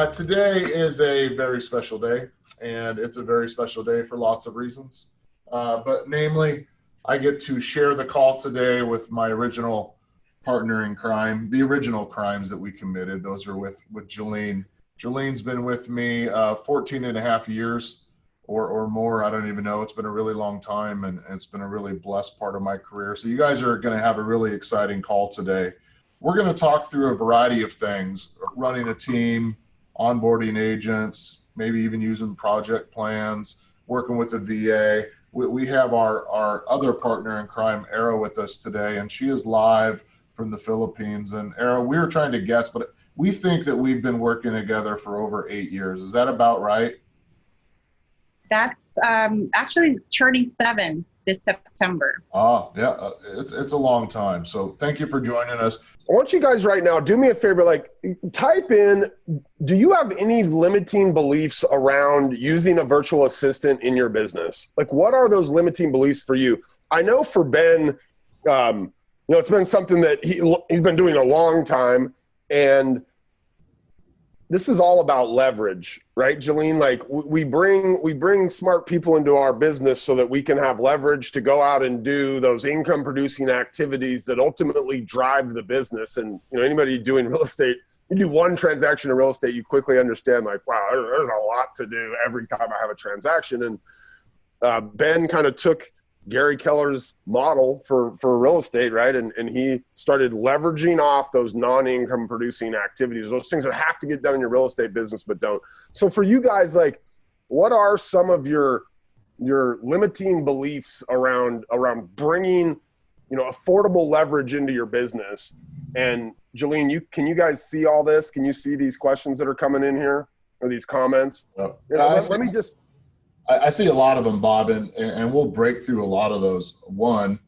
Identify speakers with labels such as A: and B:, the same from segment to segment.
A: Today is a very special day, and it's a very special day for lots of reasons. But namely, I get to share the call today with my original partner in crime, the original crimes that we committed. Those are with Jillene. Jillene's been with me 14 and a half years or more. I don't even know. It's been a really long time, and it's been a really blessed part of my career. So you guys are going to have a really exciting call today. We're going to talk through a variety of things: running a team, onboarding agents, maybe even using project plans, working with a VA. We have our other partner in crime, Ehra, with us today, and she is live from the Philippines. And Ehra, we were trying to guess, but we think that we've been working together for over 8 years. Is that about right?
B: That's actually turning 7 this September.
A: Ah, yeah, it's a long time. So thank you for joining us.
C: I want you guys right now, do me a favor, like type in, do you have any limiting beliefs around using a virtual assistant in your business? Like, what are those limiting beliefs for you? I know for Ben, it's been something that he's been doing a long time, and this is all about leverage, right, Jillene? Like we bring smart people into our business so that we can have leverage to go out and do those income producing activities that ultimately drive the business. And anybody doing real estate, you do one transaction in real estate, you quickly understand, like, wow, there's a lot to do every time I have a transaction. And Ben kind of took Gary Keller's model for real estate, right? And he started leveraging off those non-income producing activities, those things that have to get done in your real estate business but don't. So for you guys, like, what are some of your limiting beliefs around bringing, affordable leverage into your business? And Jillene, can you guys see all this? Can you see these questions that are coming in here, or these comments? Let me just...
A: I see a lot of them, Bob, and we'll break through a lot of those. One,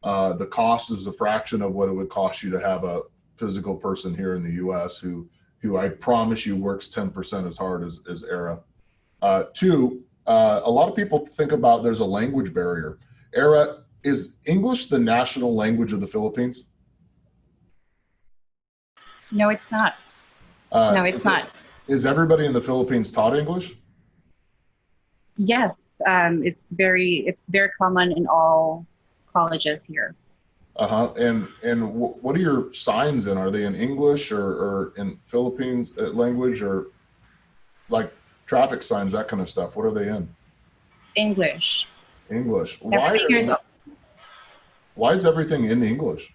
A: the cost is a fraction of what it would cost you to have a physical person here in the U.S. who I promise you works 10% as hard as Ehra. Two, a lot of people think about there's a language barrier. Ehra, is English the national language of the Philippines?
B: No, it's not. No, it's not.
A: Is everybody in the Philippines taught English?
B: Yes, it's very common in all colleges here.
A: And what are your signs in? Are they in English or in Philippines language, or like traffic signs, that kind of stuff? What are they in?
B: English.
A: English. Why is everything in English?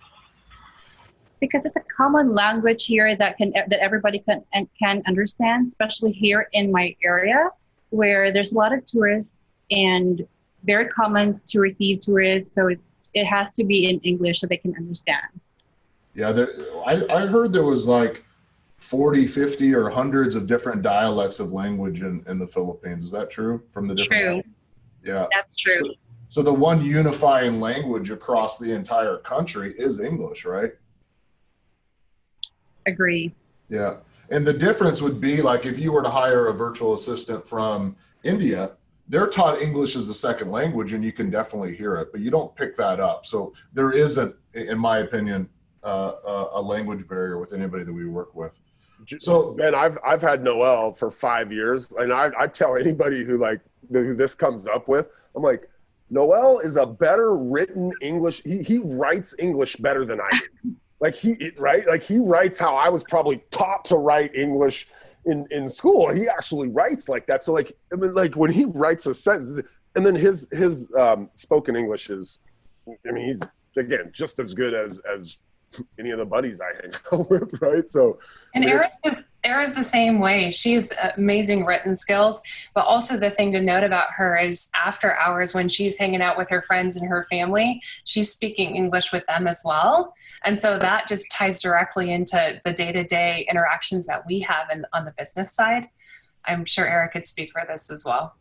B: Because it's a common language here that everybody can understand, especially here in my area, where there's a lot of tourists and very common to receive tourists. So it has to be in English so they can understand.
A: Yeah, I heard there was like 40, 50 or hundreds of different dialects of language in the Philippines. Is that true? From the different...
B: True.
A: Yeah.
B: That's true.
A: So the one unifying language across the entire country is English, right?
B: Agree.
A: Yeah. And the difference would be, like, if you were to hire a virtual assistant from India, they're taught English as a second language, and you can definitely hear it, but you don't pick that up. So there isn't, in my opinion, a language barrier with anybody that we work with.
C: So Ben, I've had Noel for 5 years, and I tell anybody who this comes up with, I'm like, Noel is a better written English. He writes English better than I do. Like he writes how I was probably taught to write English in school. He actually writes like that. So like when he writes a sentence, and then his spoken English is, he's again just as good as any of the buddies I hang out with, right? So
D: and Ehra's the same way. She's amazing written skills, but also the thing to note about her is after hours when she's hanging out with her friends and her family, she's speaking English with them as well. And so that just ties directly into the day-to-day interactions that we have on the business side. I'm sure Ehra could speak for this as well.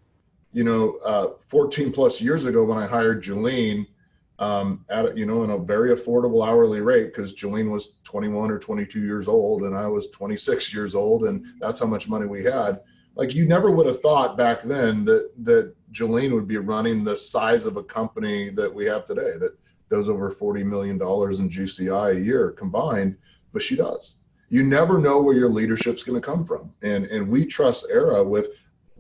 A: 14 plus years ago when I hired Jillene, in a very affordable hourly rate, because Jillene was 21 or 22 years old and I was 26 years old, and that's how much money we had. Like, you never would have thought back then that Jillene would be running the size of a company that we have today that does over $40 million in GCI a year combined, but she does. You never know where your leadership's going to come from. And we trust Ehra with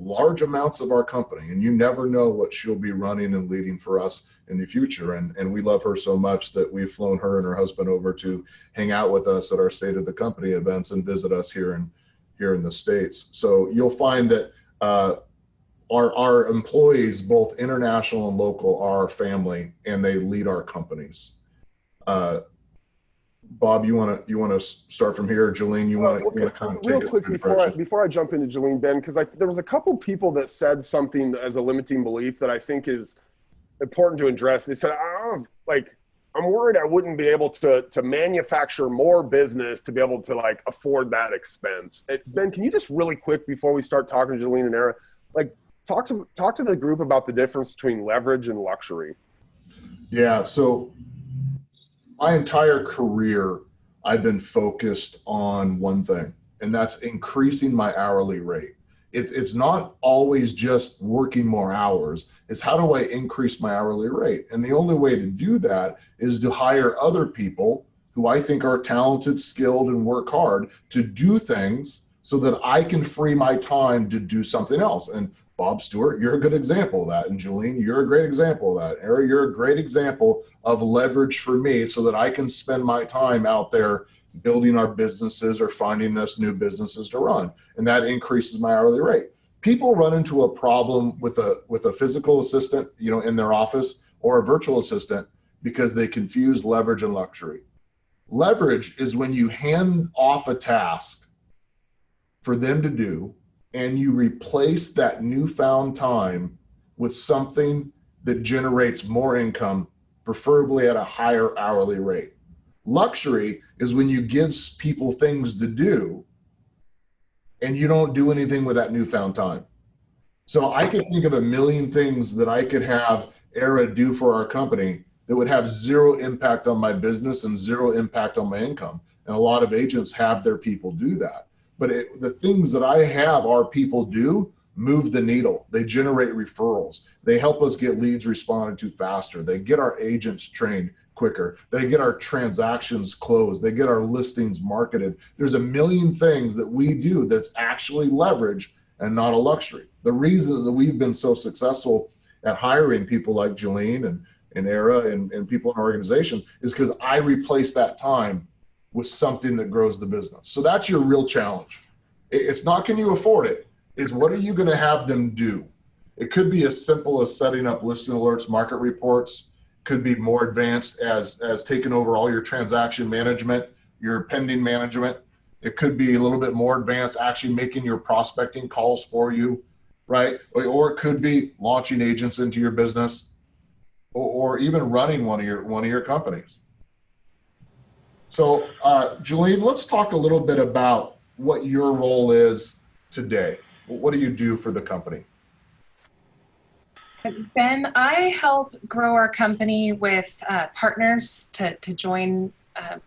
A: large amounts of our company, and you never know what she'll be running and leading for us in the future. And we love her so much that we've flown her and her husband over to hang out with us at our State of the Company events and visit us here in the States. So you'll find that our employees, both international and local, are our family, and they lead our companies. Bob, you want to start from here? Jillene, you want to kind of
C: real
A: take
C: quick
A: it
C: before I jump into Jillene, Ben, because there was a couple people that said something as a limiting belief that I think is important to address. They said, I'm worried I wouldn't be able to manufacture more business to be able to afford that expense. Ben, can you just really quick before we start talking to Jillene and Ehra, talk to the group about the difference between leverage and luxury?
A: Yeah. So my entire career, I've been focused on one thing, and that's increasing my hourly rate. It's not always just working more hours. It's how do I increase my hourly rate? And the only way to do that is to hire other people who I think are talented, skilled, and work hard to do things so that I can free my time to do something else. And Bob Stewart, you're a good example of that. And Jillene, you're a great example of that. Ehra, you're a great example of leverage for me so that I can spend my time out there building our businesses or finding us new businesses to run. And that increases my hourly rate. People run into a problem with a physical assistant, in their office, or a virtual assistant because they confuse leverage and luxury. Leverage is when you hand off a task for them to do, and you replace that newfound time with something that generates more income, preferably at a higher hourly rate. Luxury is when you give people things to do and you don't do anything with that newfound time. So I could think of a million things that I could have Ehra do for our company that would have zero impact on my business and zero impact on my income. And a lot of agents have their people do that. But the things that I have our people do move the needle. They generate referrals. They help us get leads responded to faster. They get our agents trained quicker. They get our transactions closed. They get our listings marketed. There's a million things that we do that's actually leverage and not a luxury. The reason that we've been so successful at hiring people like Jillene and Ehra and people in our organization is because I replace that time with something that grows the business. So that's your real challenge. It's not can you afford it, is what are you going to have them do? It could be as simple as setting up listing alerts, market reports, could be more advanced as taking over all your transaction management, your pending management. It could be a little bit more advanced, actually making your prospecting calls for you, right? Or it could be launching agents into your business or even running one of your companies. So, Jillene, let's talk a little bit about what your role is today. What do you do for the company?
D: Ben, I help grow our company with partners to join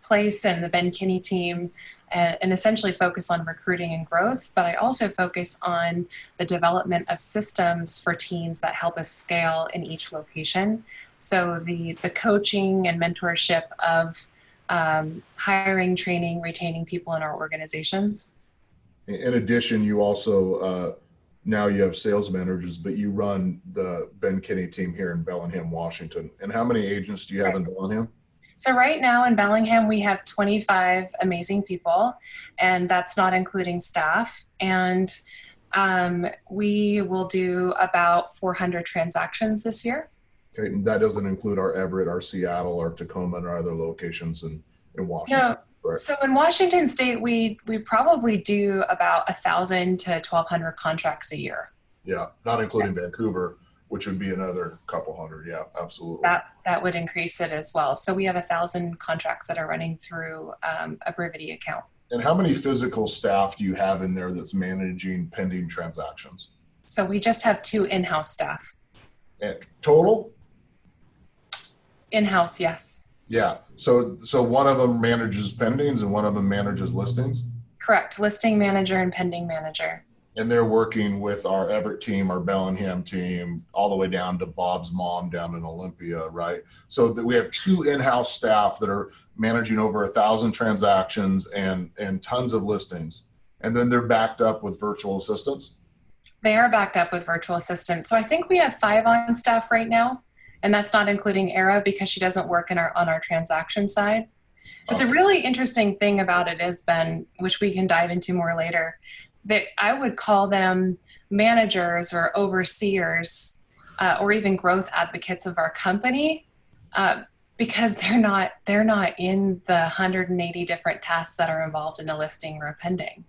D: place and the Ben Kinney team and essentially focus on recruiting and growth. But I also focus on the development of systems for teams that help us scale in each location. So the coaching and mentorship of hiring, training, retaining people in our organizations.
A: In addition, you also, now you have sales managers, but you run the Ben Kinney team here in Bellingham, Washington. And how many agents do you have in Bellingham?
D: So right now in Bellingham, we have 25 amazing people, and that's not including staff. And we will do about 400 transactions this year.
A: Okay, and that doesn't include our Everett, our Seattle, our Tacoma, and our other locations in Washington.
D: No.
A: Right.
D: So in Washington State, we probably do about 1,000 to 1,200 contracts a year.
A: Yeah, not including Vancouver, which would be another couple hundred. Yeah, absolutely.
D: That would increase it as well. So we have 1,000 contracts that are running through a Brivity account.
A: And how many physical staff do you have in there that's managing pending transactions?
D: So we just have 2 in-house staff.
A: And total?
D: In-house, yes.
A: Yeah. So one of them manages pendings and one of them manages listings?
D: Correct. Listing manager and pending manager.
A: and they're working with our Everett team, our Bellingham team, all the way down to Bob's mom down in Olympia, right? So that we have 2 in-house staff that are managing over 1,000 transactions and tons of listings. And then they're backed up with virtual assistants.
D: They are backed up with virtual assistants. So I think we have 5 on staff right now, and that's not including Ehra because she doesn't work on our transaction side. But the really interesting thing about it is, Ben, which we can dive into more later, that I would call them managers or overseers or even growth advocates of our company because they're not in the 180 different tasks that are involved in a listing or a pending,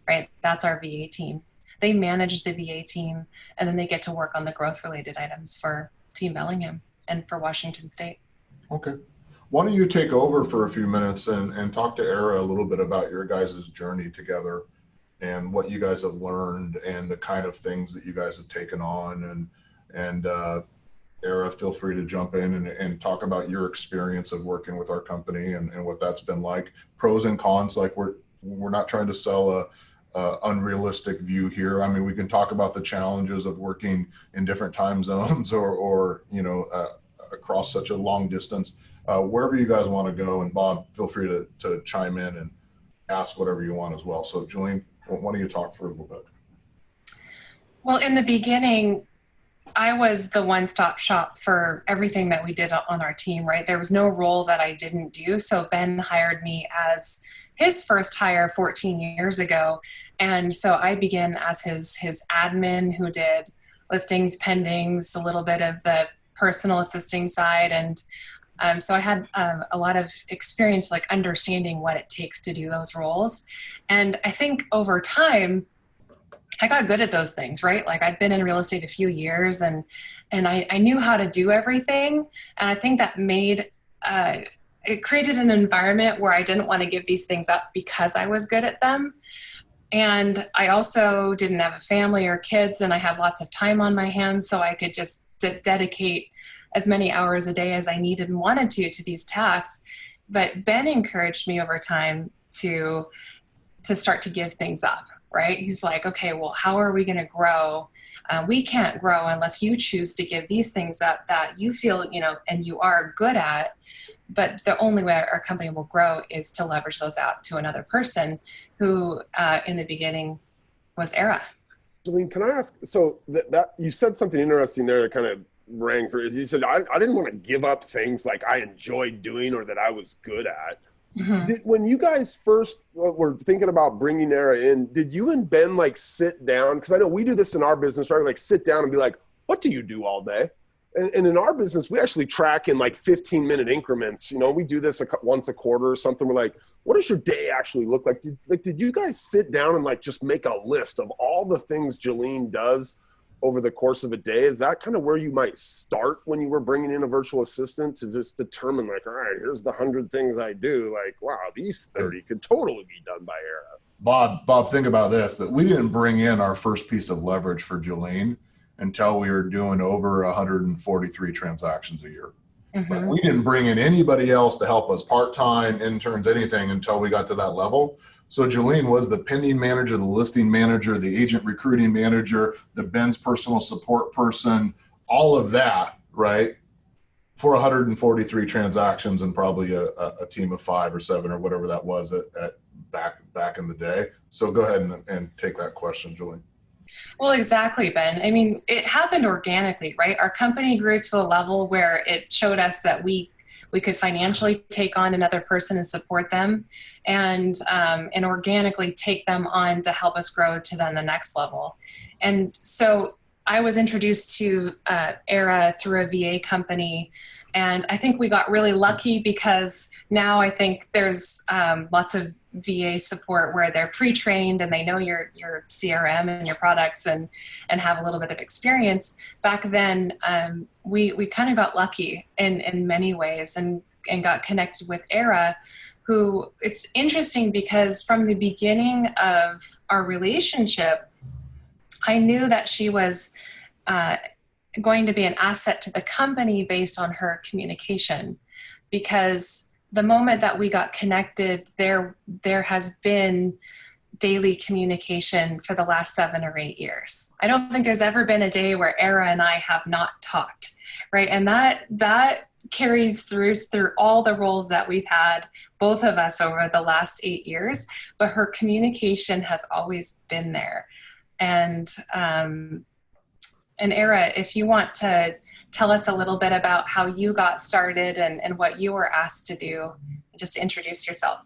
D: right? That's our VA team. They manage the VA team, and then they get to work on the growth-related items for Team Bellingham and for Washington State.
A: Okay. Why don't you take over for a few minutes and talk to Ehra a little bit about your guys' journey together and what you guys have learned and the kind of things that you guys have taken on. And Ehra, feel free to jump in and talk about your experience of working with our company and what that's been like. Pros and cons, like we're not trying to sell a unrealistic view here. I mean, we can talk about the challenges of working in different time zones or across such a long distance. Wherever you guys want to go, and Bob, feel free to chime in and ask whatever you want as well. So Jillene, why don't you talk for a little bit?
D: Well, in the beginning, I was the one-stop shop for everything that we did on our team, right? There was no role that I didn't do. So Ben hired me as his first hire 14 years ago. And so I began as his admin who did listings, pendings, a little bit of the personal assisting side. And so I had a lot of experience, like understanding what it takes to do those roles. And I think over time, I got good at those things, right? Like I'd been in real estate a few years and I knew how to do everything. And I think that made, it created an environment where I didn't want to give these things up because I was good at them. And I also didn't have a family or kids, and I had lots of time on my hands, so I could just dedicate as many hours a day as I needed and wanted to these tasks. But Ben encouraged me over time to start to give things up, right? He's like, okay, well, how are we going to grow? We can't grow unless you choose to give these things up that you feel, and you are good at. But the only way our company will grow is to leverage those out to another person who, in the beginning, was Ehra.
C: Jillene, can I ask, so that you said something interesting there that kind of rang for, is you said, I didn't want to give up things like I enjoyed doing or that I was good at. Mm-hmm. When you guys first were thinking about bringing Ehra in, did you and Ben like sit down? Because I know we do this in our business, right? Like sit down and be like, what do you do all day? And in our business, we actually track in like 15-minute increments. We do this once a quarter or something. We're like, what does your day actually look like? Did you guys sit down and like just make a list of all the things Jillene does over the course of a day? Is that kind of where you might start when you were bringing in a virtual assistant to just determine like, all right, here's the 100 things I do. Like, wow, these 30 could totally be done by Ehra.
A: Bob, think about this, that we didn't bring in our first piece of leverage for Jillene until we were doing over 143 transactions a year. Mm-hmm. But we didn't bring in anybody else to help us, part-time, interns, anything, until we got to that level. So Jillene was the pending manager, the listing manager, the agent recruiting manager, the Ben's personal support person, all of that, right, for 143 transactions and probably a team of 5 or 7 or whatever that was at back in the day. So go ahead and take that question, Jillene.
D: Well, exactly, Ben. I mean, it happened organically, right? Our company grew to a level where it showed us that we could financially take on another person and support them and organically take them on to help us grow to then the next level. And so I was introduced to Ehra through a VA company. And I think we got really lucky because now I think there's lots of VA support where they're pre-trained and they know your CRM and your products and have a little bit of experience. Back then, we kind of got lucky in many ways and got connected with Ehra, who it's interesting because from the beginning of our relationship, I knew that she was going to be an asset to the company based on her communication, because the moment that we got connected, there has been daily communication for the last 7 or 8 years. I don't think there's ever been a day where Ehra and I have not talked, right? And that carries through all the roles that we've had, both of us, over the last 8 years, but her communication has always been there. And Ehra, if you want to tell us a little bit about how you got started and what you were asked to do, just to introduce yourself.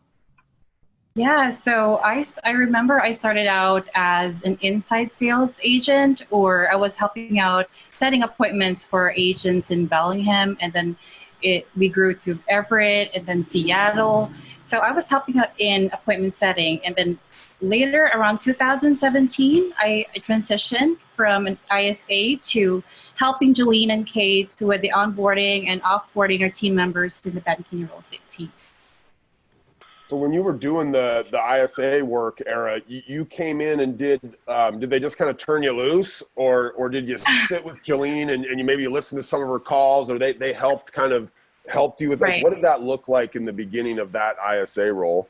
B: Yeah, so I remember I started out as an inside sales agent, or I was helping out setting appointments for agents in Bellingham, and then we grew to Everett and then Seattle. So I was helping out in appointment setting, and then later around 2017, I transitioned from an ISA to helping Jillene and Kate with the onboarding and offboarding our team members in the Ben Kinney real estate team.
C: So when you were doing the ISA work, Ehra, you came in and did they just kind of turn you loose, or did you sit with Jillene and you maybe listen to some of her calls, or they helped you with, like,
B: right.
C: What did that look like in the beginning of that ISA role?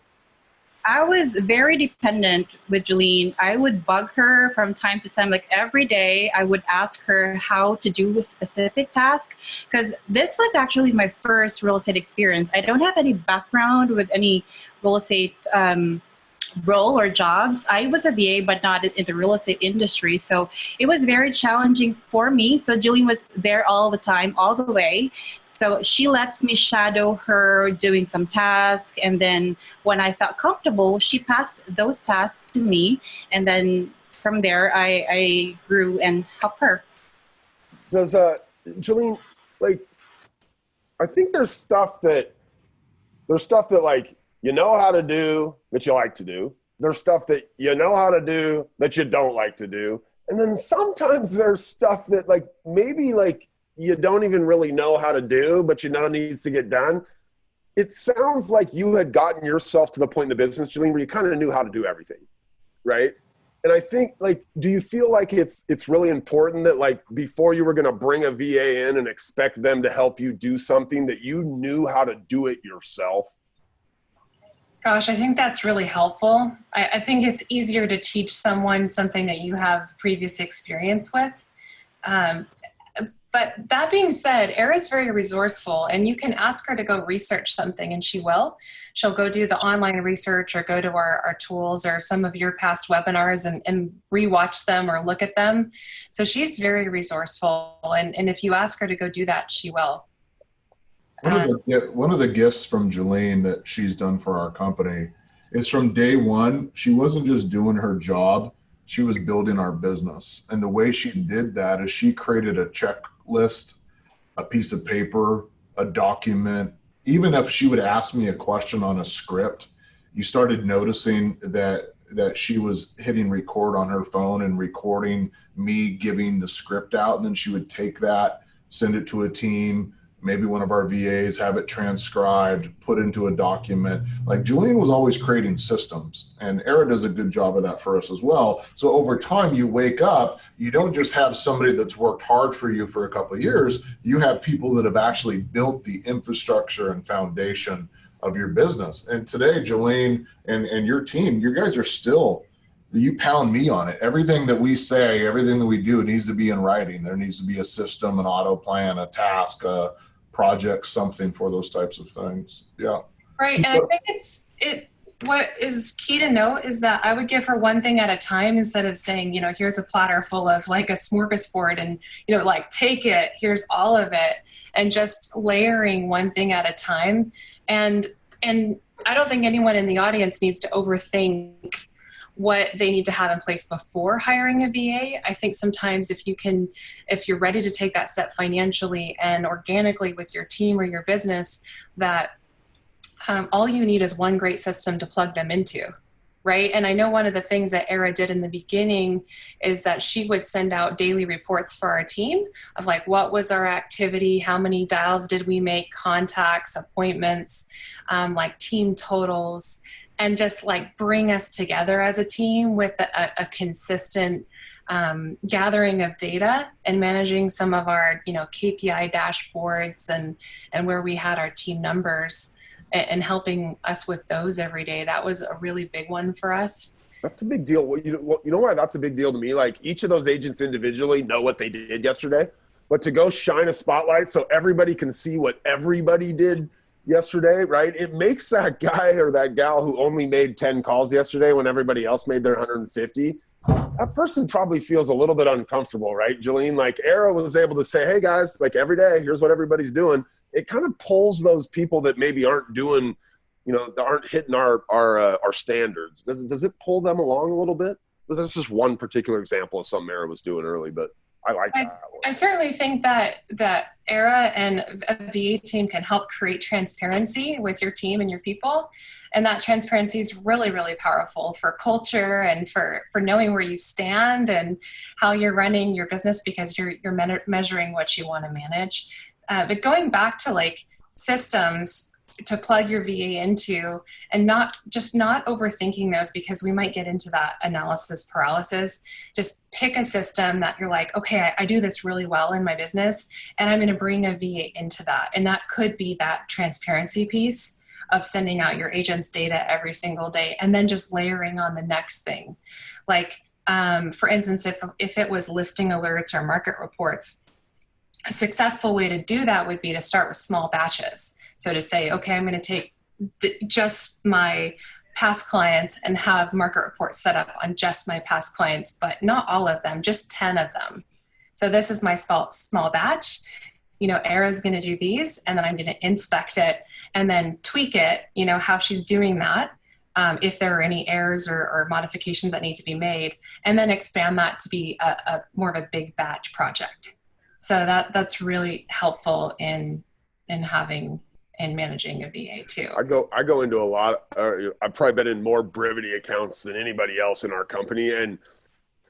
B: I was very dependent with Jillene. I would bug her from time to time, like every day I would ask her how to do a specific task, because this was actually my first real estate experience. I don't have any background with any real estate role or jobs. I was a VA, but not in the real estate industry. So it was very challenging for me. So Jillene was there all the time, all the way. So she lets me shadow her doing some tasks. And then when I felt comfortable, she passed those tasks to me. And then from there, I grew and helped her.
C: Does Jillene, like, I think there's stuff that like, you know how to do that you like to do. There's stuff that you know how to do that you don't like to do. And then sometimes there's stuff that, like, maybe like you don't even really know how to do, but you know needs to get done. It sounds like you had gotten yourself to the point in the business, Jillene, where you kind of knew how to do everything, right? And I think, like, do you feel like it's really important that, like, before you were going to bring a VA in and expect them to help you do something, that you knew how to do it yourself?
D: Gosh, I think that's really helpful. I think it's easier to teach someone something that you have previous experience with. But that being said, Ehra's very resourceful, and you can ask her to go research something, and she will. She'll go do the online research or go to our tools or some of your past webinars and rewatch them or look at them. So she's very resourceful, and if you ask her to go do that, she will.
A: One of the gifts from Jillene that she's done for our company is, from day one, she wasn't just doing her job, she was building our business. And the way she did that is she created a checklist, a piece of paper, a document. Even if she would ask me a question on a script, you started noticing that she was hitting record on her phone and recording me giving the script out. And then she would take that, send it to a team, maybe one of our VAs, have it transcribed, put into a document. Like, Jillene was always creating systems, and Ehra does a good job of that for us as well. So over time, you wake up, you don't just have somebody that's worked hard for you for a couple of years, you have people that have actually built the infrastructure and foundation of your business. And today, Jillene and your team, you guys are still, you pound me on it. Everything that we say, everything that we do needs to be in writing. There needs to be a system, an auto plan, a task, a project, something for those types of things. Yeah.
D: Right. And I think what is key to note is that I would give her one thing at a time, instead of saying, here's a platter full of, like, a smorgasbord and, like, take it, here's all of it, and just layering one thing at a time. And I don't think anyone in the audience needs to overthink what they need to have in place before hiring a VA. I think sometimes if you're ready to take that step financially and organically with your team or your business, that all you need is one great system to plug them into, right? And I know one of the things that Ehra did in the beginning is that she would send out daily reports for our team of, like, what was our activity, how many dials did we make, contacts, appointments, like team totals, and just, like, bring us together as a team with a consistent gathering of data and managing some of our, KPI dashboards and where we had our team numbers, and helping us with those every day. That was a really big one for us.
C: That's a big deal. Well, you know why that's a big deal to me? Like each of those agents individually know what they did yesterday, but to go shine a spotlight so everybody can see what everybody did yesterday, right? It makes that guy or that gal who only made 10 calls yesterday when everybody else made their 150, that person probably feels a little bit uncomfortable, right, Jillene? Like Ehra was able to say, hey guys, like every day, here's what everybody's doing. It kind of pulls those people that maybe aren't doing, that aren't hitting our standards. Does it pull them along a little bit? That's just one particular example of something Ehra was doing early, but I like that.
D: I certainly think that Ehra and a VA team can help create transparency with your team and your people. And that transparency is really, really powerful for culture and for knowing where you stand and how you're running your business, because you're measuring what you want to manage. But going back to like systems to plug your VA into, and not overthinking those, because we might get into that analysis paralysis. Just pick a system that you're like, okay, I do this really well in my business, and I'm going to bring a VA into that. And that could be that transparency piece of sending out your agent's data every single day, and then just layering on the next thing. Like, for instance, if it was listing alerts or market reports, a successful way to do that would be to start with small batches. So to say, okay, I'm going to take just my past clients and have market reports set up on just my past clients, but not all of them, just 10 of them. So this is my small batch. Ehra is going to do these, and then I'm going to inspect it and then tweak it, how she's doing that, if there are any errors or modifications that need to be made, and then expand that to be a more of a big batch project. So that's really helpful in having and managing a VA too.
C: I go into a lot. I've probably been in more Brivity accounts than anybody else in our company, and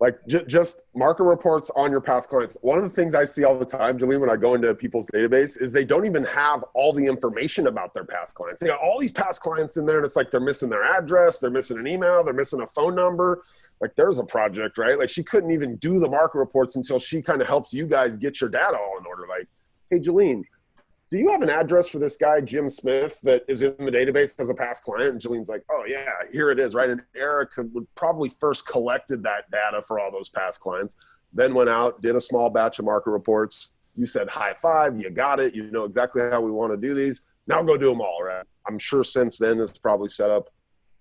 C: like just market reports on your past clients. One of the things I see all the time, Jillene, when I go into people's database, is they don't even have all the information about their past clients. They got all these past clients in there, and it's like they're missing their address, they're missing an email, they're missing a phone number. Like there's a project, right? Like she couldn't even do the market reports until she kind of helps you guys get your data all in order. Like, hey, Jillene, do you have an address for this guy, Jim Smith, that is in the database as a past client? And Jillene's like, oh yeah, here it is, right? And Ehra would probably first collected that data for all those past clients, then went out, did a small batch of market reports. You said high five, you got it. You know exactly how we want to do these. Now go do them all, right? I'm sure since then it's probably set up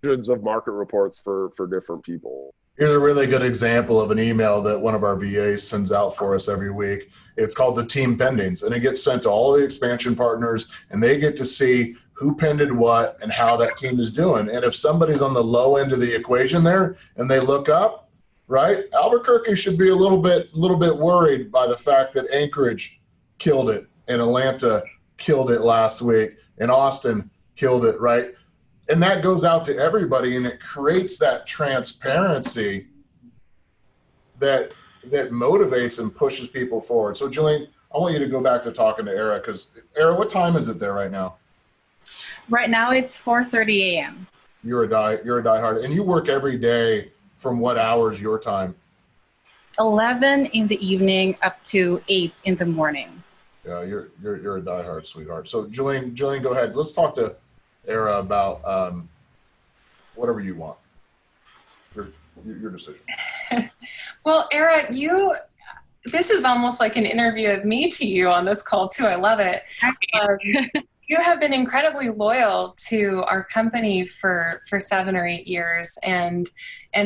C: hundreds of market reports for different people.
A: Here's a really good example of an email that one of our VAs sends out for us every week. It's called the team pendings, and it gets sent to all the expansion partners, and they get to see who pended what and how that team is doing. And if somebody's on the low end of the equation there and they look up, right, Albuquerque should be a little bit worried by the fact that Anchorage killed it and Atlanta killed it last week and Austin killed it, right? And that goes out to everybody, and it creates that transparency that motivates and pushes people forward. So, Jillene, I want you to go back to talking to Ehra, because Ehra, what time is it there right now?
B: Right now it's 4:30 a.m.
A: You're a diehard, and you work every day from what hours your time?
B: 11 in the evening up to 8 in the morning.
A: Yeah, you're a diehard, sweetheart. So, Jillene, go ahead. Let's talk to Ehra about whatever you want. Your decision.
D: Well, Ehra, this is almost like an interview of me to you on this call too. I love it. You have been incredibly loyal to our company for 7 or 8 years, and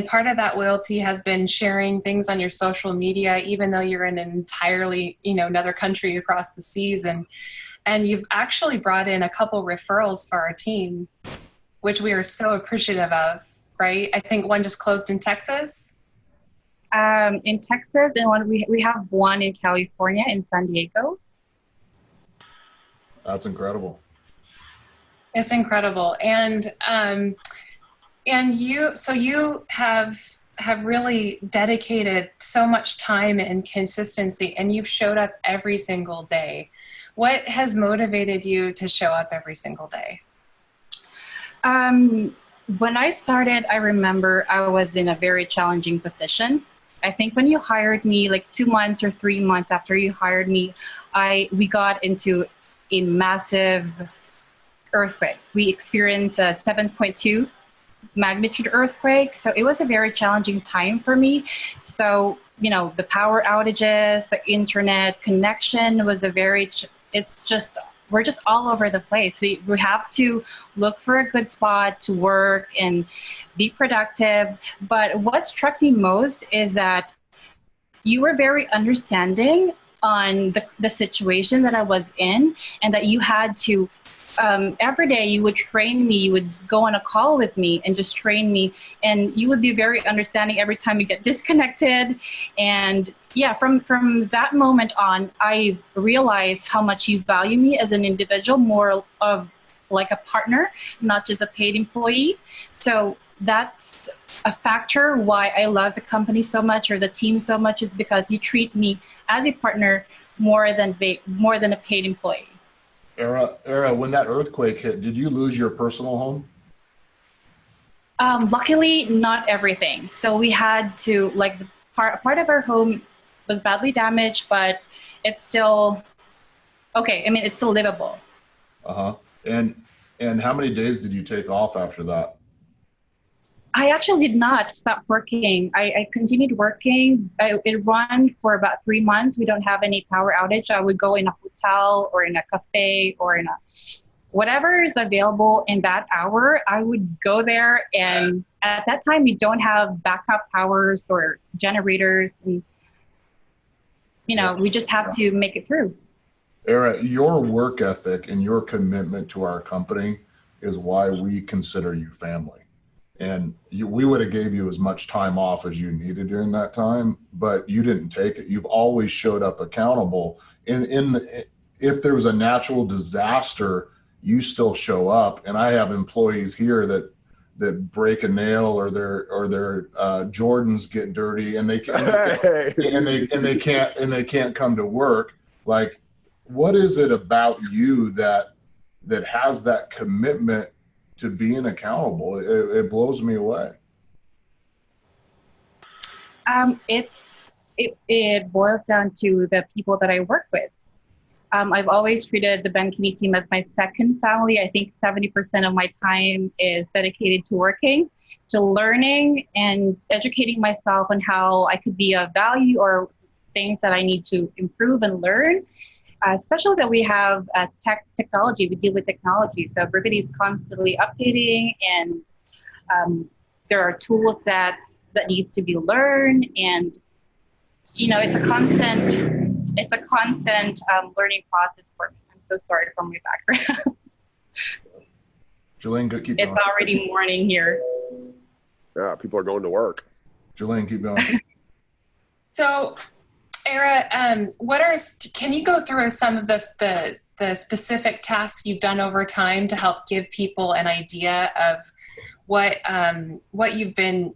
D: part of that loyalty has been sharing things on your social media, even though you're in an entirely another country across the seas, and you've actually brought in a couple referrals for our team, which we are so appreciative of, right? I think one just closed in Texas.
B: In Texas, and we have one in California, in San Diego.
A: That's incredible.
D: It's incredible. And you have really dedicated so much time and consistency, and you've showed up every single day. What has motivated you to show up every single day?
B: When I started, I remember I was in a very challenging position. I think when you hired me, like 2 months or 3 months after you hired me, we got into a massive earthquake. We experienced a 7.2 magnitude earthquake. So it was a very challenging time for me. So, the power outages, the internet connection was we're just all over the place. We have to look for a good spot to work and be productive. But what struck me most is that you were very understanding on the situation that I was in, and that you had to, every day you would train me, you would go on a call with me and just train me, and you would be very understanding every time you get disconnected. And yeah, from that moment on, I realized how much you value me as an individual, more of like a partner, not just a paid employee. So that's a factor why I love the company so much, or the team so much, is because you treat me as a partner more than a paid employee.
A: Ehra, when that earthquake hit, did you lose your personal home?
B: Luckily, not everything. So we had to, like, part of our home was badly damaged, but it's still okay. I mean, it's still livable.
A: And how many days did you take off after that?
B: I actually did not stop working. I continued working. It ran for about 3 months. We don't have any power outage. I would go in a hotel or in a cafe or in whatever is available in that hour. I would go there, and at that time, we don't have backup powers or generators, and we just have to make it through.
A: Ehra, your work ethic and your commitment to our company is why we consider you family. And we would have gave you as much time off as you needed during that time, but you didn't take it. You've always showed up accountable. If there was a natural disaster, you still show up. And I have employees here that break a nail, or their Jordans get dirty, and they can't come to work. Like, what is it about you that has that commitment to being accountable? It blows me away.
B: It boils down to the people that I work with. I've always treated the Ben Kinney team as my second family. I think 70% of my time is dedicated to working, to learning, and educating myself on how I could be of value, or things that I need to improve and learn. Especially that we have technology, we deal with technology. So Brivity is constantly updating, and there are tools that needs to be learned, and it's a constant learning process for me. I'm so sorry for my background.
A: Jillene, keep going.
B: It's already morning here.
C: Yeah, people are going to work.
A: Jillene, keep going.
D: So, Ehra, can you go through some of the specific tasks you've done over time to help give people an idea of what you've been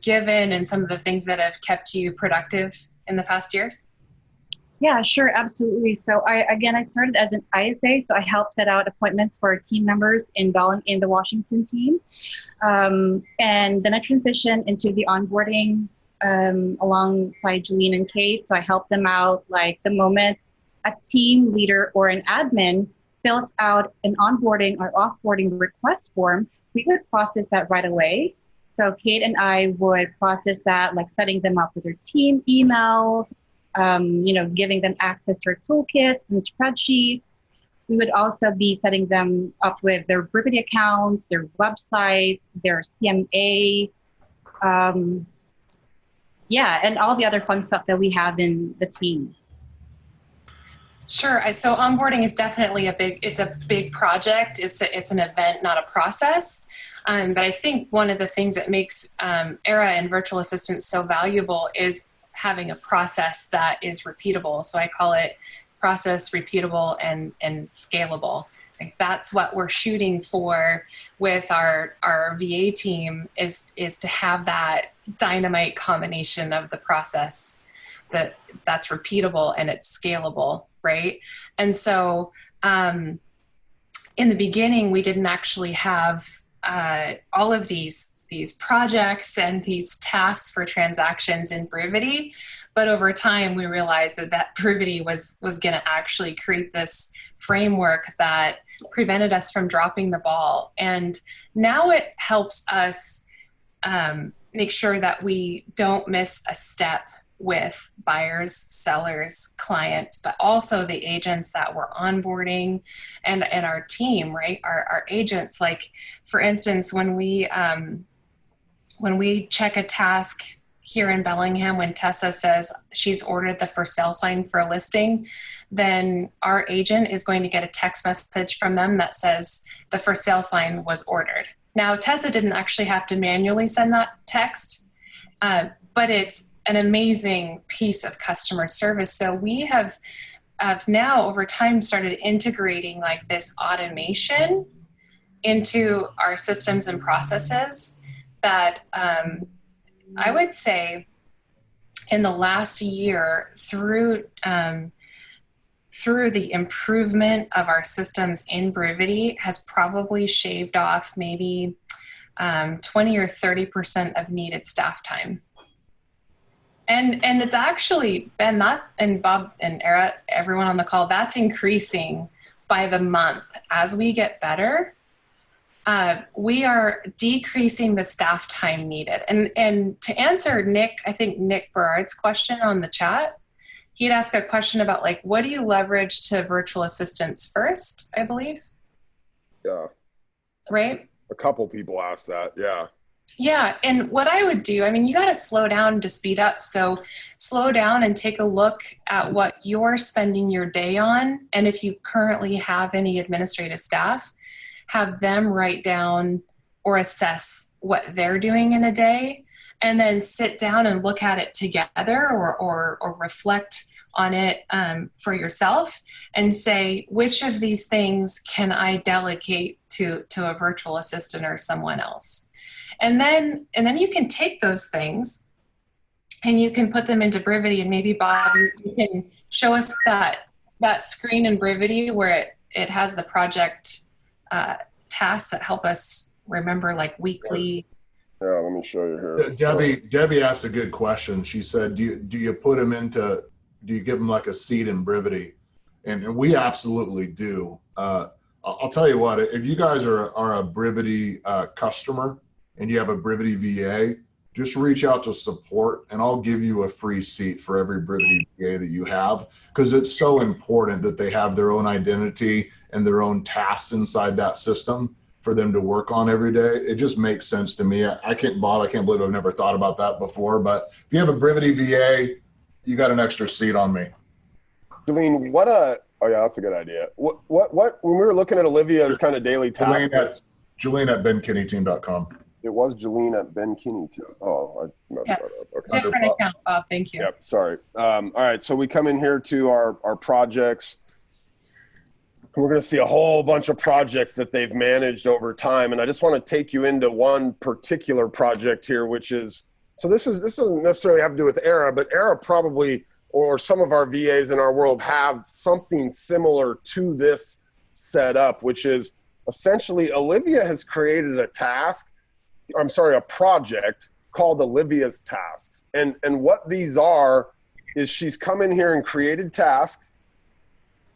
D: given, and some of the things that have kept you productive in the past years?
B: Yeah, sure, absolutely. So I started as an ISA, so I helped set out appointments for team members in the Washington team, and then I transitioned into the onboarding alongside Jillene and Kate. So I help them out, like the moment a team leader or an admin fills out an onboarding or offboarding request form, we would process that right away. So Kate and I would process that, like setting them up with their team emails, giving them access to our toolkits and spreadsheets. We would also be setting them up with their Brivity accounts, their websites, their CMA, and all the other fun stuff that we have in the team.
D: Sure. So onboarding is definitely a big project. It's an event, not a process. But I think one of the things that makes Ehra and virtual assistants so valuable is having a process that is repeatable. So I call it process, repeatable, and scalable. Like, that's what we're shooting for with our VA team, is to have that dynamite combination of the process that's repeatable and it's scalable, right? And so in the beginning, we didn't actually have all of these projects and these tasks for transactions in Brivity, but over time we realized that Brivity was going to actually create this framework that prevented us from dropping the ball. And now it helps us make sure that we don't miss a step with buyers, sellers, clients, but also the agents that we're onboarding and our team, right? Our agents, like for instance, when we check a task here in Bellingham, when Tessa says she's ordered the for sale sign for a listing, then our agent is going to get a text message from them that says the for sale sign was ordered. Now, Tessa didn't actually have to manually send that text, but it's an amazing piece of customer service. So we have now over time started integrating like this automation into our systems and processes that I would say in the last year through the improvement of our systems in Brivity has probably shaved off maybe 20 or 30% of needed staff time. And it's actually, Ben, and Bob and Ehra, everyone on the call, that's increasing by the month. As we get better, we are decreasing the staff time needed. And to answer Nick Berard's question on the chat, he'd ask a question about like, what do you leverage to virtual assistants first, I believe?
C: Yeah.
D: Right?
C: A couple people asked that, yeah.
D: Yeah, and what I would do, I mean, you got to slow down to speed up. So slow down and take a look at what you're spending your day on. And if you currently have any administrative staff, have them write down or assess what they're doing in a day, and then sit down and look at it together or reflect on it for yourself and say, which of these things can I delegate to a virtual assistant or someone else? And then you can take those things and you can put them into Brivity, and maybe Bob, you can show us that screen in Brivity where it has the project tasks that help us remember like weekly.
C: Yeah, let me show you here.
A: Debbie asked a good question. She said, do you put them do you give them like a seat in Brivity? And we absolutely do. I'll tell you what, if you guys are a Brivity customer, and you have a Brivity VA, just reach out to support and I'll give you a free seat for every Brivity VA that you have, because it's so important that they have their own identity and their own tasks inside that system for them to work on every day. It just makes sense to me. Bob, I can't believe I've never thought about that before, but if you have a Brivity VA, you got an extra seat on me.
C: Jillene, oh yeah, that's a good idea. What when we were looking at Olivia's kind of daily tasks.
A: Jillene at benkinneyteam.com.
C: It was Jillene at Ben Kinney Team. Oh, I messed that up. Okay.
D: Different account, Bob. Thank you.
C: Yep, sorry. All right, so we come in here to our projects. We're going to see a whole bunch of projects that they've managed over time, and I just want to take you into one particular project here, which is, so this doesn't necessarily have to do with Ehra, but Ehra probably, or some of our VAs in our world have something similar to this setup, which is essentially Olivia has created a project called Olivia's Tasks. And what these are is she's come in here and created tasks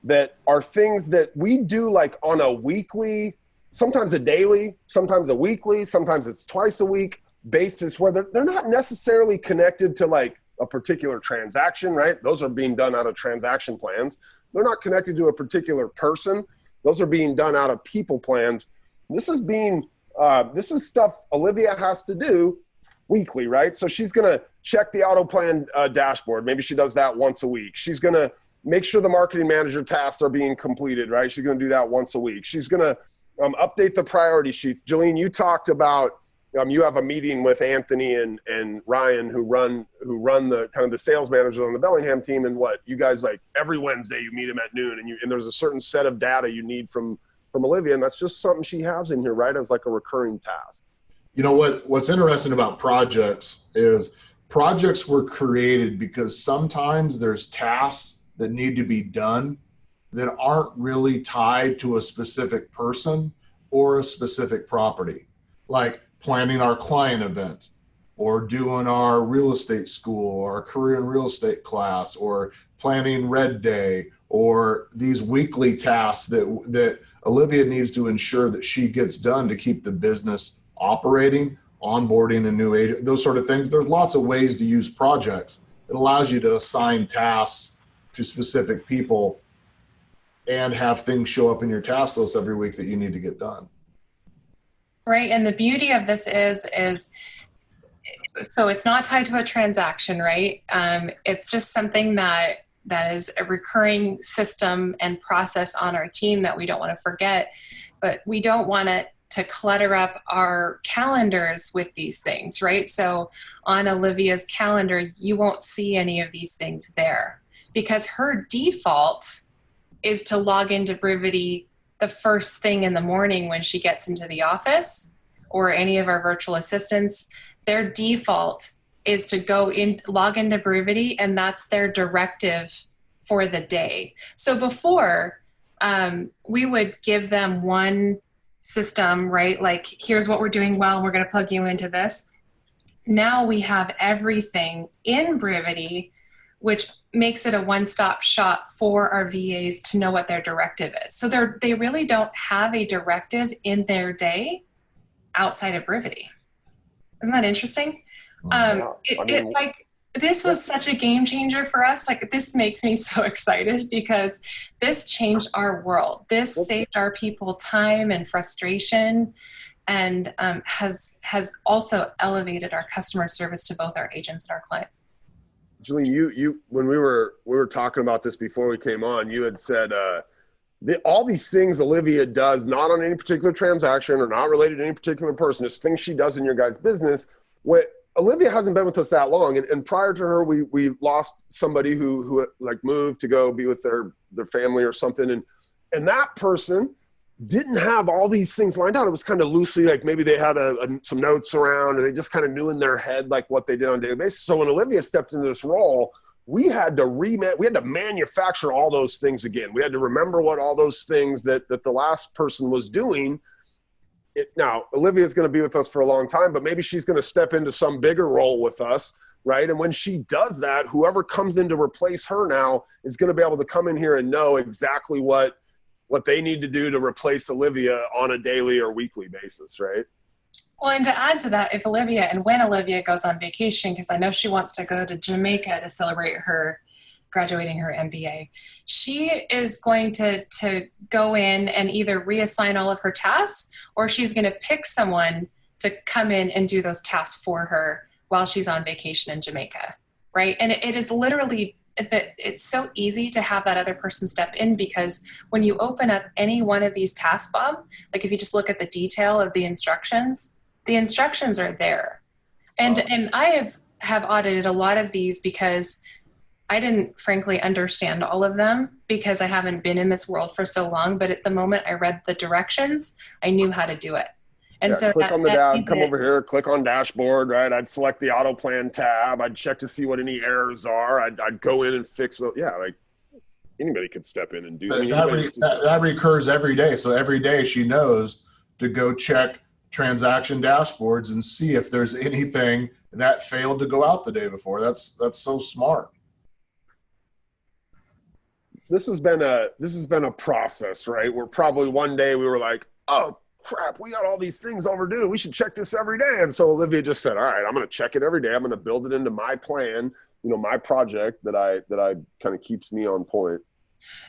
C: that are things that we do like on a weekly, sometimes a daily, sometimes a weekly, sometimes it's twice a week basis, where they're not necessarily connected to like a particular transaction, right? Those are being done out of transaction plans. They're not connected to a particular person. Those are being done out of people plans. This is stuff Olivia has to do weekly, right? So she's going to check the auto plan dashboard. Maybe she does that once a week. She's going to make sure the marketing manager tasks are being completed, right? She's going to do that once a week. She's going to update the priority sheets. Jillene, you talked about you have a meeting with Anthony and Ryan who run the kind of the sales managers on the Bellingham team, and what you guys, like every Wednesday you meet them at noon, and there's a certain set of data you need from Olivia, and that's just something she has in here, right, as like a recurring task.
A: You know what's interesting about projects is projects were created because sometimes there's tasks that need to be done that aren't really tied to a specific person or a specific property, like planning our client event or doing our real estate school or our career in real estate class or planning Red Day, or these weekly tasks that Olivia needs to ensure that she gets done to keep the business operating, onboarding a new agent, those sort of things. There's lots of ways to use projects. It allows you to assign tasks to specific people and have things show up in your task list every week that you need to get done.
D: Right. And the beauty of this is so it's not tied to a transaction, right? It's just something that is a recurring system and process on our team that we don't want to forget, but we don't want it to clutter up our calendars with these things, right? So on Olivia's calendar, you won't see any of these things there because her default is to log into Brivity the first thing in the morning when she gets into the office, or any of our virtual assistants. Their default is to log into Brivity, and that's their directive for the day. So before, we would give them one system, right? Like, here's what we're doing well, and we're going to plug you into this. Now we have everything in Brivity, which makes it a one-stop shop for our VAs to know what their directive is. So they really don't have a directive in their day outside of Brivity. Isn't that interesting? This was such a game changer for us. Like, this makes me so excited because this changed our world. This saved our people time and frustration, and has also elevated our customer service to both our agents and our clients.
C: Jillene, you when we were talking about this before we came on, you had said all these things Olivia does, not on any particular transaction or not related to any particular person, just things she does in your guys' business. Olivia hasn't been with us that long, and prior to her, we lost somebody who like moved to go be with their family or something, and that person didn't have all these things lined out. It was kind of loosely, like maybe they had some notes around, or they just kind of knew in their head like what they did on a daily basis. So when Olivia stepped into this role, we had to manufacture all those things again. We had to remember what all those things that the last person was doing. Now, Olivia's going to be with us for a long time, but maybe she's going to step into some bigger role with us, right? And when she does that, whoever comes in to replace her now is going to be able to come in here and know exactly what they need to do to replace Olivia on a daily or weekly basis, right?
D: Well, and to add to that, when Olivia goes on vacation, because I know she wants to go to Jamaica to celebrate her graduating her MBA, she is going to go in and either reassign all of her tasks, or she's going to pick someone to come in and do those tasks for her while she's on vacation in Jamaica, right? And it is literally that it's so easy to have that other person step in, because when you open up any one of these tasks, Bob, like if you just look at the detail of the instructions are there. And I have audited a lot of these because I didn't frankly understand all of them because I haven't been in this world for so long. But at the moment I read the directions, I knew how to do it. And so
C: click on the dashboard, come over here, click on dashboard, right? I'd select the auto plan tab. I'd check to see what any errors are. I'd go in and fix those. Yeah, like anybody could step in and do that.
A: That recurs every day. So every day she knows to go check transaction dashboards and see if there's anything that failed to go out the day before. That's so smart.
C: This has been a process, right? Where probably one day we were like, oh crap, we got all these things overdue. We should check this every day. And so Olivia just said, all right, I'm going to check it every day. I'm going to build it into my plan, my project that I kind of keeps me on point.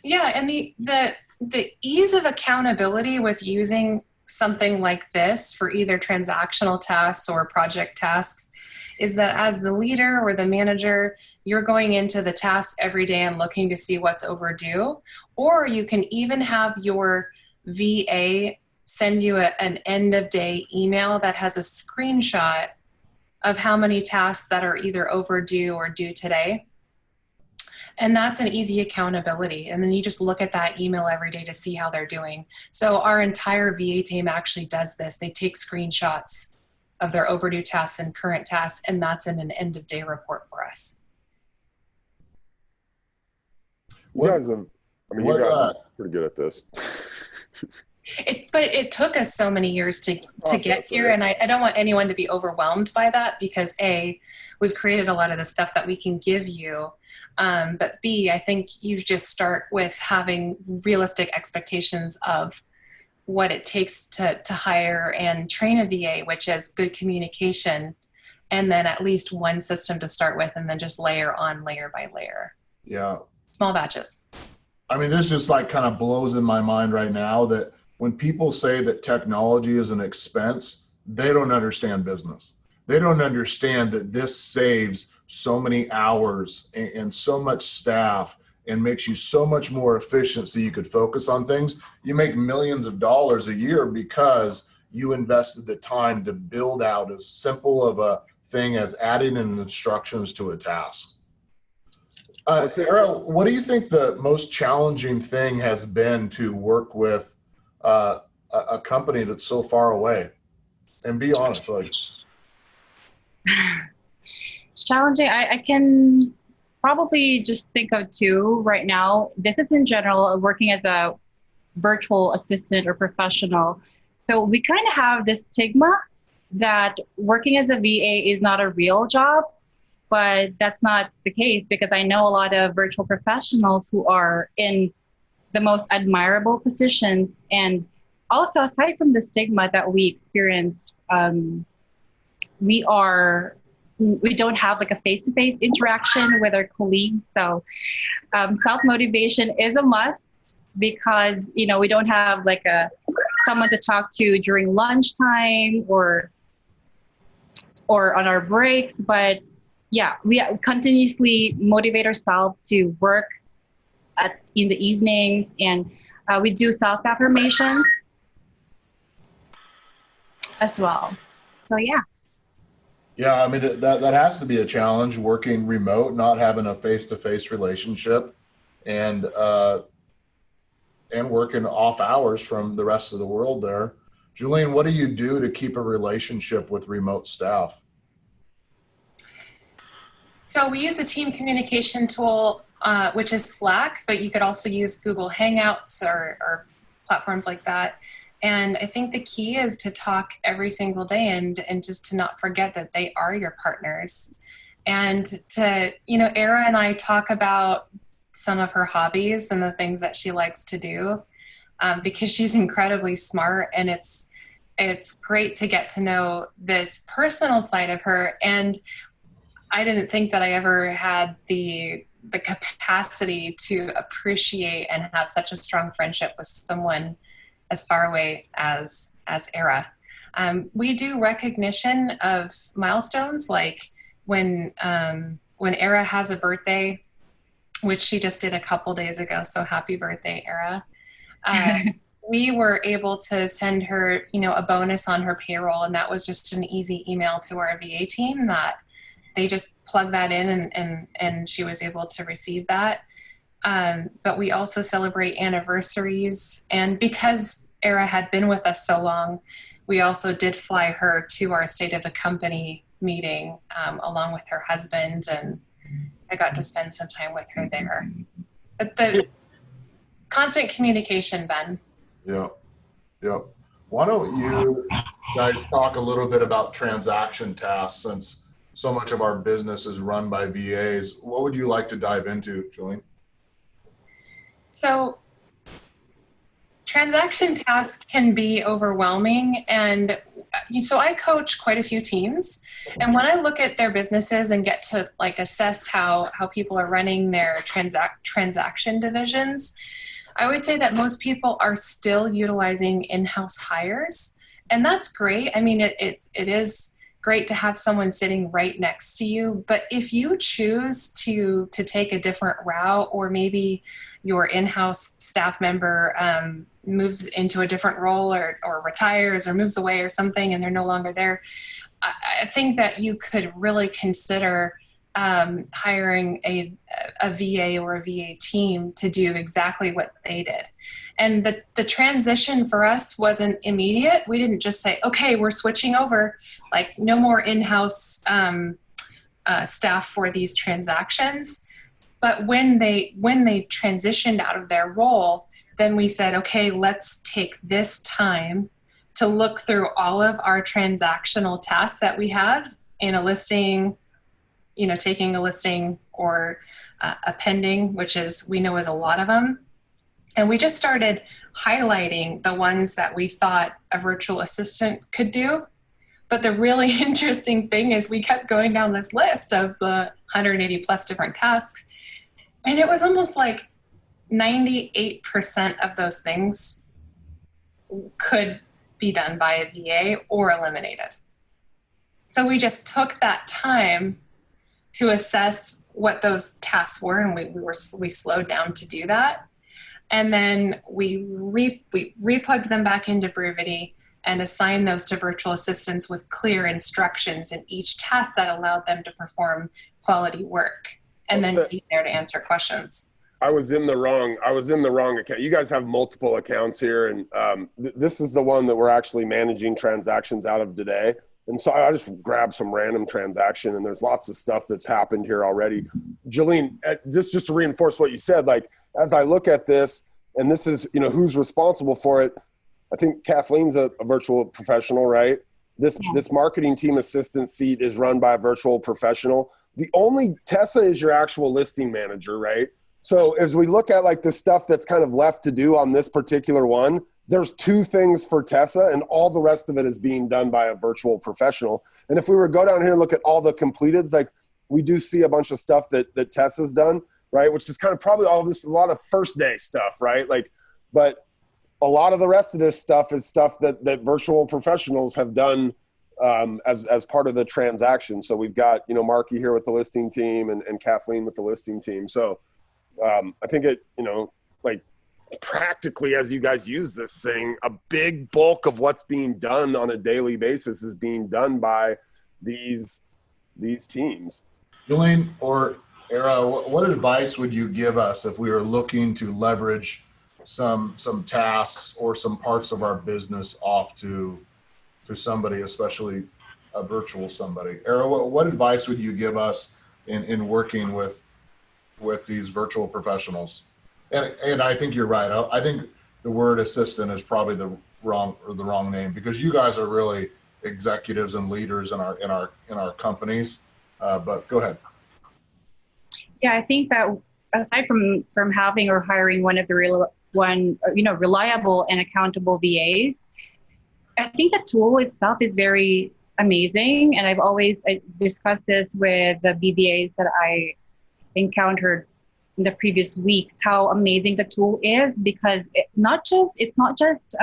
D: Yeah. And the ease of accountability with using something like this for either transactional tasks or project tasks is that as the leader or the manager, you're going into the tasks every day and looking to see what's overdue. Or you can even have your VA send you an end of day email that has a screenshot of how many tasks that are either overdue or due today. And that's an easy accountability. And then you just look at that email every day to see how they're doing. So our entire VA team actually does this. They take screenshots of their overdue tasks and current tasks, and that's in an end of day report for us.
C: You guys are pretty good at this.
D: But it took us so many years to get here, right? And I don't want anyone to be overwhelmed by that because A, we've created a lot of the stuff that we can give you, but B, I think you just start with having realistic expectations of what it takes to hire and train a VA, which is good communication, and then at least one system to start with, and then just layer on layer by layer.
A: Yeah.
D: Small batches.
A: I mean, this just like kind of blows in my mind right now that when people say that technology is an expense, they don't understand business. They don't understand that this saves so many hours and so much staff and makes you so much more efficient so you could focus on things. You make millions of dollars a year because you invested the time to build out as simple of a thing as adding in instructions to a task. Ehra, what do you think the most challenging thing has been to work with a company that's so far away? And be honest, like.
B: Challenging, I can probably just think of two right now. This is in general, working as a virtual assistant or professional. So we kind of have this stigma that working as a VA is not a real job, but that's not the case, because I know a lot of virtual professionals who are in the most admirable positions. And also, aside from the stigma that we experience, we don't have like a face-to-face interaction with our colleagues. So self-motivation is a must, because, you know, we don't have like someone to talk to during lunchtime or on our breaks. But yeah, we continuously motivate ourselves to work in the evenings, and we do self-affirmations as well. So yeah.
A: Yeah, I mean, that has to be a challenge, working remote, not having a face-to-face relationship, and working off hours from the rest of the world there. Jillene, what do you do to keep a relationship with remote staff?
D: So we use a team communication tool, which is Slack, but you could also use Google Hangouts or platforms like that. And I think the key is to talk every single day and just to not forget that they are your partners. And to, you know, Ehra and I talk about some of her hobbies and the things that she likes to do, because she's incredibly smart, and it's great to get to know this personal side of her. And I didn't think that I ever had the capacity to appreciate and have such a strong friendship with someone as far away as Ehra. We do recognition of milestones, like when Ehra has a birthday, which she just did a couple days ago. So happy birthday, Ehra. We were able to send her, you know, a bonus on her payroll, and that was just an easy email to our VA team that they just plugged that in, and she was able to receive that. But we also celebrate anniversaries. And because Ehra had been with us so long, we also did fly her to our State of the Company meeting along with her husband, and I got to spend some time with her there. But the constant communication, Ben.
A: Yep. Why don't you guys talk a little bit about transaction tasks, since so much of our business is run by VAs. What would you like to dive into, Jillene?
D: So transaction tasks can be overwhelming. And so I coach quite a few teams. And when I look at their businesses and get to like assess how people are running their transaction divisions, I would say that most people are still utilizing in-house hires. And that's great. I mean, it is great to have someone sitting right next to you. But if you choose to take a different route, or maybe your in-house staff member moves into a different role, or retires or moves away or something, and they're no longer there, I think that you could really consider hiring a VA or a VA team to do exactly what they did. And the transition for us wasn't immediate. We didn't just say, okay, we're switching over, like no more in-house staff for these transactions. But when they transitioned out of their role, then we said, okay, let's take this time to look through all of our transactional tasks that we have in a listing, you know, taking a listing or a pending, which is, we know is a lot of them. And we just started highlighting the ones that we thought a virtual assistant could do. But the really interesting thing is we kept going down this list of the 180 plus different tasks. And it was almost like 98% of those things could be done by a VA or eliminated. So we just took that time to assess what those tasks were, and we slowed down to do that. And then we replugged them back into Brivity and assigned those to virtual assistants with clear instructions in each task that allowed them to perform quality work and then be there to answer questions.
C: I was in the wrong account. You guys have multiple accounts here, and this is the one that we're actually managing transactions out of today. And so I just grabbed some random transaction, and there's lots of stuff that's happened here already. Jillene, just to reinforce what you said, like, as I look at this, and this is, who's responsible for it, I think Kathleen's a virtual professional, right? This marketing team assistant seat is run by a virtual professional. The only Tessa is your actual listing manager, right? So as we look at like the stuff that's kind of left to do on this particular one, there's 2 things for Tessa, and all the rest of it is being done by a virtual professional. And if we were to go down here and look at all the completeds, like we do see a bunch of stuff that Tessa's done, right? Which is kind of probably all this, a lot of first day stuff, right? Like, but a lot of the rest of this stuff is stuff that virtual professionals have done as part of the transaction. So we've got, Marky here with the listing team and Kathleen with the listing team. So I think it, like practically as you guys use this thing, a big bulk of what's being done on a daily basis is being done by these teams.
A: Jillene or Ehra, what advice would you give us if we were looking to leverage some tasks or some parts of our business off to somebody, especially a virtual somebody? Ehra, what advice would you give us in working with these virtual professionals? And I think you're right. I think the word assistant is probably the wrong name, because you guys are really executives and leaders in our companies. But go ahead.
B: Yeah, I think that aside from having or hiring one of the reliable and accountable VAs, I think the tool itself is very amazing. And I've always discussed this with the BVAs that I encountered in the previous weeks, how amazing the tool is, because it's not just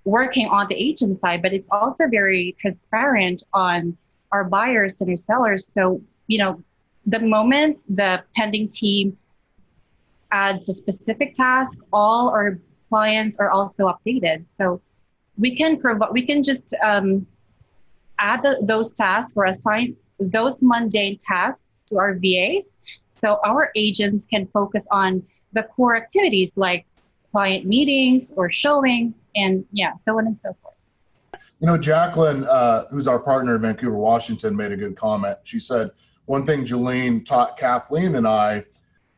B: working on the agent side, but it's also very transparent on our buyers and our sellers. So, the moment the pending team adds a specific task, all our clients are also updated. So we can just add those tasks or assign those mundane tasks to our VAs, so our agents can focus on the core activities like client meetings or showings, and so on and so forth.
A: Jacqueline, who's our partner in Vancouver, Washington, made a good comment. She said, one thing Jillene taught Kathleen and I,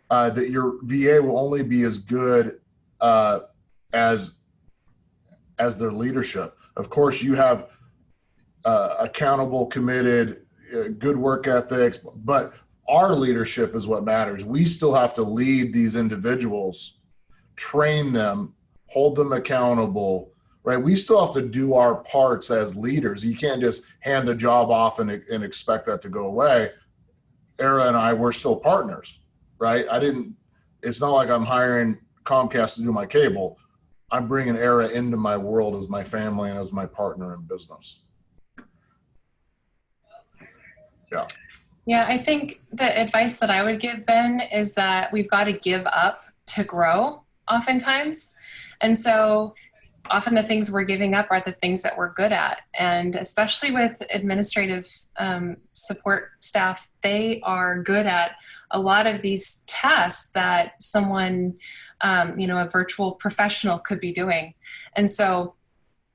A: that your VA will only be as good as their leadership. Of course, you have accountable, committed, good work ethics, but our leadership is what matters. We still have to lead these individuals, train them, hold them accountable, right? We still have to do our parts as leaders. You can't just hand the job off and expect that to go away. Ehra and I, we're still partners, right? It's not like I'm hiring Comcast to do my cable. I'm bringing Ehra into my world as my family and as my partner in business.
D: Yeah, I think the advice that I would give, Ben, is that we've got to give up to grow oftentimes. And so often the things we're giving up are the things that we're good at. And especially with administrative support staff, they are good at a lot of these tasks that someone, a virtual professional could be doing. And so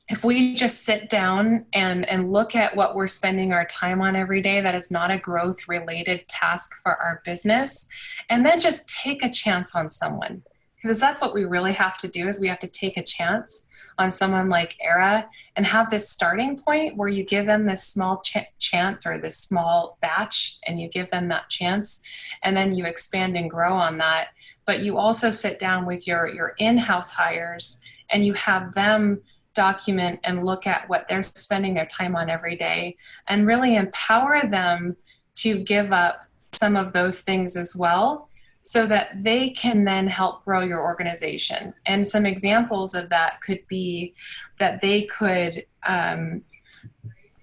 D: if we just sit down and look at what we're spending our time on every day that is not a growth related task for our business, and then just take a chance on someone, because that's what we really have to do, is we have to take a chance on someone like Ehra and have this starting point where you give them this small chance or this small batch, and you give them that chance, and then you expand and grow on that. but you also sit down with your in-house hires and you have them document and look at what they're spending their time on every day and really empower them to give up some of those things as well so that they can then help grow your organization. And some examples of that could be that they could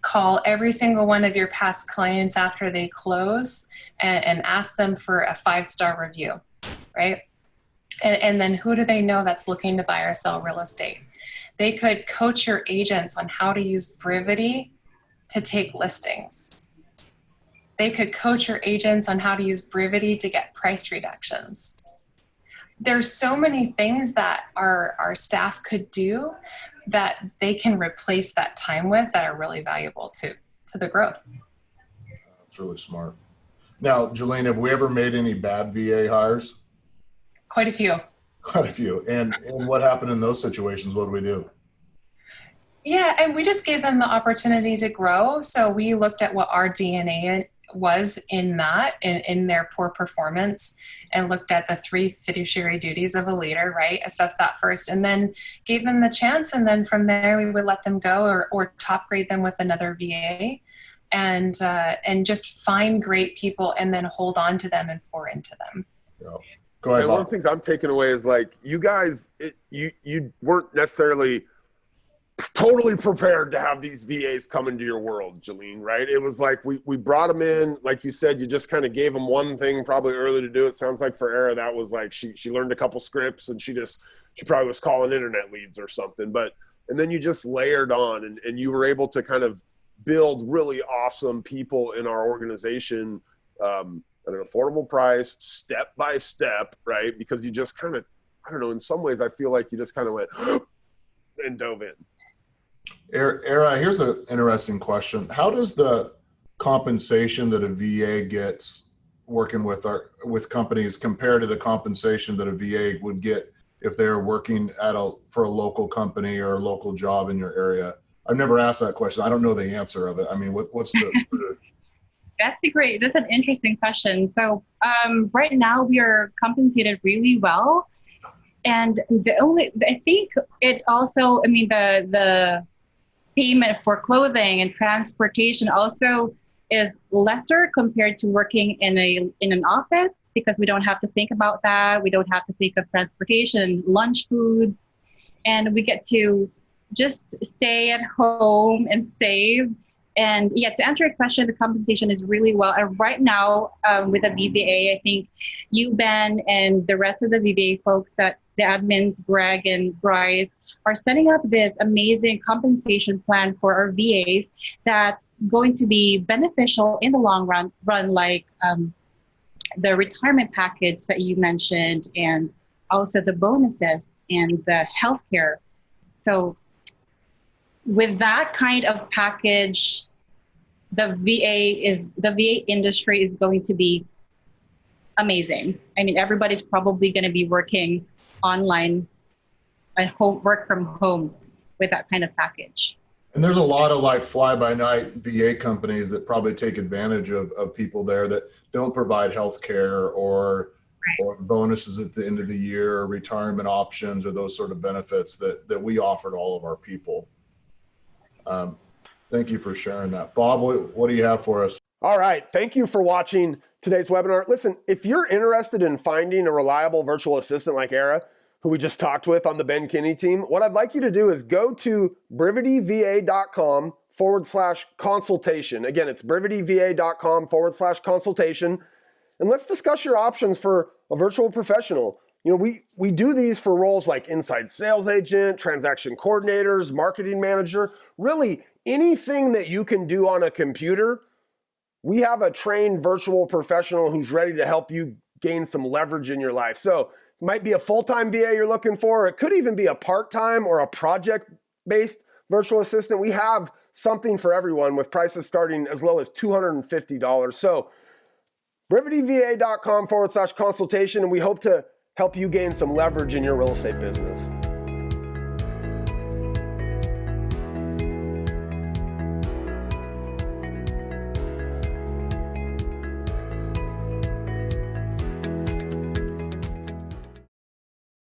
D: call every single one of your past clients after they close and ask them for a 5-star review, right? And then who do they know that's looking to buy or sell real estate? They could coach your agents on how to use Brivity to take listings. They could coach your agents on how to use Brivity to get price reductions. There's so many things that our staff could do that they can replace that time with that are really valuable to the growth.
A: That's really smart. Now, Jillene, have we ever made any bad VA hires?
D: Quite a few.
A: Quite a few. And what happened in those situations? What do we do?
D: Yeah, and we just gave them the opportunity to grow. So we looked at what our DNA was in that, in their poor performance, and looked at the 3 fiduciary duties of a leader, right? Assess that first, and then gave them the chance. And then from there, we would let them go or top grade them with another VA and just find great people and then hold on to them and pour into them.
A: Yeah. Go ahead,
C: and one of the things I'm taking away is like, you guys, you weren't necessarily totally prepared to have these VAs come into your world, Jillene, right? It was like we brought them in, like you said, you just kind of gave them one thing probably early to do. It sounds like for Ehra, that was like she learned a couple scripts and she probably was calling internet leads or something. And then you just layered on and you were able to kind of build really awesome people in our organization at an affordable price, step by step, right? Because you just kind of, I don't know, in some ways I feel like you just kind of went and dove in.
A: Ehra, here's an interesting question. How does the compensation that a VA gets working with companies compare to the compensation that a VA would get if they're working for a local company or a local job in your area? I've never asked that question. I don't know the answer of it. I mean, what's the
B: That's an interesting question. So right now we are compensated really well. And I think it also, I mean, the payment for clothing and transportation also is lesser compared to working in an office, because we don't have to think about that. We don't have to think of transportation, lunch foods, and we get to just stay at home and save. And yeah, to answer your question, the compensation is really well. And right now with the VBA, I think you, Ben, and the rest of the VBA folks, that the admins, Greg and Bryce, are setting up this amazing compensation plan for our VAs that's going to be beneficial in the long run, like the retirement package that you mentioned, and also the bonuses and the healthcare. So with that kind of package, the VA industry is going to be amazing. I mean, everybody's probably going to be working online at home, work from home with that kind of package.
A: And there's a lot of like fly-by-night VA companies that probably take advantage of people there that don't provide health care or bonuses at the end of the year, or retirement options, or those sort of benefits that we offer to all of our people. Thank you for sharing that. Bob, what do you have for us?
C: All right. Thank you for watching today's webinar. Listen, if you're interested in finding a reliable virtual assistant like Ehra, who we just talked with on the Ben Kinney team, what I'd like you to do is go to brivityva.com/consultation. Again, it's brivityva.com/consultation. And let's discuss your options for a virtual professional. You know, we do these for roles like inside sales agent, transaction coordinators, marketing manager, really anything that you can do on a computer. We have a trained virtual professional who's ready to help you gain some leverage in your life. So it might be a full-time VA you're looking for. It could even be a part-time or a project-based virtual assistant. We have something for everyone with prices starting as low as $250. So brivityva.com/consultation, and we hope to help you gain some leverage in your real estate business.